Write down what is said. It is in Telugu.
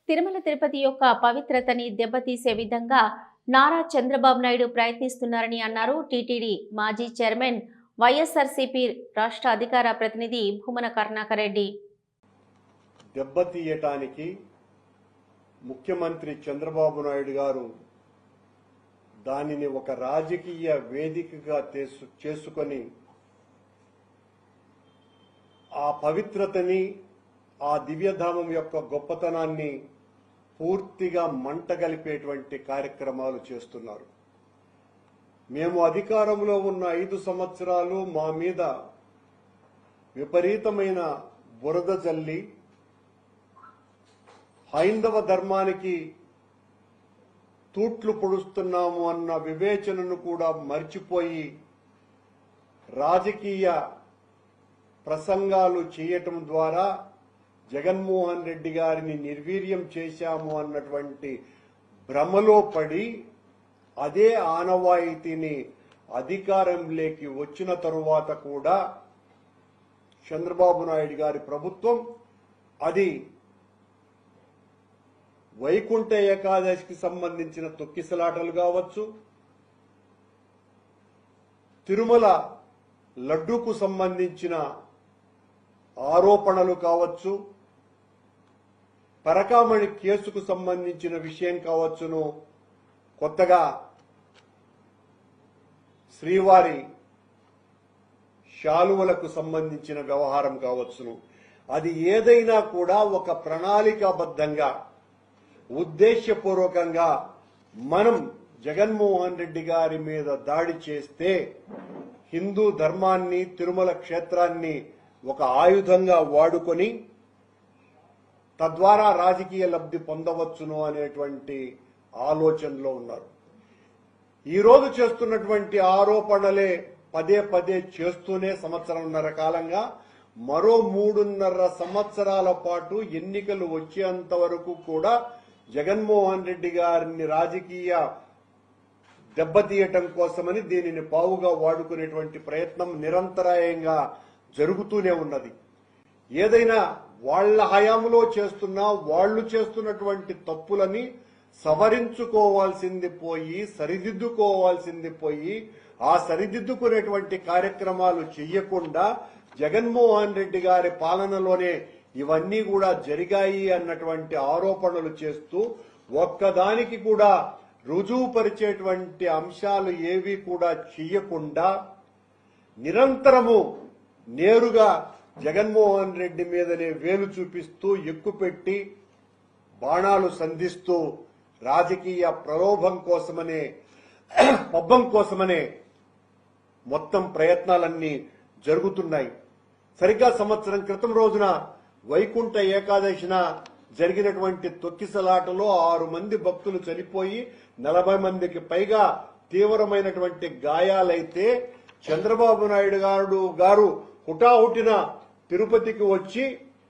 తిరుమల తిరుపతి యొక్క పవిత్రతని దెబ్బతీసే విధంగా నారా చంద్రబాబు నాయుడు ప్రయత్నిస్తున్నారని అన్నారు టీటీడీ మాజీ చైర్మన్ వైఎస్ఆర్సీపీ రాష్ట్ర అధికార ప్రతినిధి భూమన కరుణాకర్ రెడ్డి. దెబ్బతీయటానికి ముఖ్యమంత్రి చంద్రబాబు నాయుడు గారు దానిని ఒక రాజకీయ వేదికగా చేసుకొని ఆ పవిత్రతని, ఆ దివ్యధామం యొక్క గొప్పతనాన్ని పూర్తిగా మంటగలిపేటువంటి కార్యక్రమాలు చేస్తున్నారు. మేము అధికారంలో ఉన్న 5 సంవత్సరాలు మా మీద విపరీతమైన బురద జల్లి హైందవ ధర్మానికి తూట్లు పొడుస్తున్నాము అన్న వివేచనను కూడా మర్చిపోయి రాజకీయ ప్రసంగాలు చేయటం ద్వారా జగన్మోహన్ రెడ్డి గారిని నిర్వీర్యం చేశాము అన్నటువంటి భ్రమలో పడి అదే ఆనవాయితీని అధికారంలోకి వచ్చిన తరువాత కూడా చంద్రబాబు నాయుడు గారి ప్రభుత్వం అది వైకుంఠ ఏకాదశికి సంబంధించిన తొక్కిసలాటలు కావచ్చు, తిరుమల లడ్డూకు సంబంధించిన ఆరోపణలు కావచ్చు, పరకామణి కేసుకు సంబంధించిన విషయం కావచ్చును, కొత్తగా శ్రీవారి శాలువలకు సంబంధించిన వ్యవహారం కావచ్చును, అది ఏదైనా కూడా ఒక ప్రణాళికాబద్ధంగా ఉద్దేశ్యపూర్వకంగా మనం జగన్మోహన్ రెడ్డి గారి మీద దాడి చేస్తే హిందూ ధర్మాన్ని, తిరుమల క్షేత్రాన్ని ఒక ఆయుధంగా వాడుకొని తద్వారా రాజకీయ లబ్ధి పొందవచ్చును అనేటువంటి ఆలోచనలో ఉన్నారు. ఈరోజు చేస్తున్నటువంటి ఆరోపణలే పదే పదే చేస్తూనే సంవత్సరంన్నర కాలంగా మరో 3.5 సంవత్సరాల పాటు ఎన్నికలు వచ్చేంత వరకు కూడా జగన్మోహన్ రెడ్డి గారిని రాజకీయ దెబ్బతీయటం కోసమని దీనిని పావుగా వాడుకునేటువంటి ప్రయత్నం నిరంతరాయంగా జరుగుతూనే ఉన్నది. ఏదైనా వాళ్ల హయాంలో చేస్తున్నా వాళ్లు చేస్తున్నటువంటి తప్పులని సవరించుకోవాల్సింది పోయి, సరిదిద్దుకోవాల్సింది పోయి, ఆ సరిదిద్దుకునేటువంటి కార్యక్రమాలు చెయ్యకుండా జగన్మోహన్ రెడ్డి గారి పాలనలోనే ఇవన్నీ కూడా జరిగాయి అన్నటువంటి ఆరోపణలు చేస్తూ ఒక్కదానికి కూడా రుజువుపరిచేటువంటి అంశాలు ఏవి కూడా చెయ్యకుండా నిరంతరము నేరుగా జగన్మోహన్ రెడ్డి మీదనే వేలు చూపిస్తూ ఎక్కుపెట్టి బాణాలు సంధిస్తూ రాజకీయ ప్రలోభం కోసమనే, పబ్బం కోసమనే మొత్తం ప్రయత్నాలన్నీ జరుగుతున్నాయి. సరిగ్గా సంవత్సరం క్రితం రోజున వైకుంఠ ఏకాదశిన జరిగినటువంటి తొక్కిసలాటలో 6 మంది భక్తులు చనిపోయి 40 మందికి పైగా తీవ్రమైనటువంటి గాయాలైతే చంద్రబాబు నాయుడు గారు హుటాహుటిన తిరుపతికి వచ్చి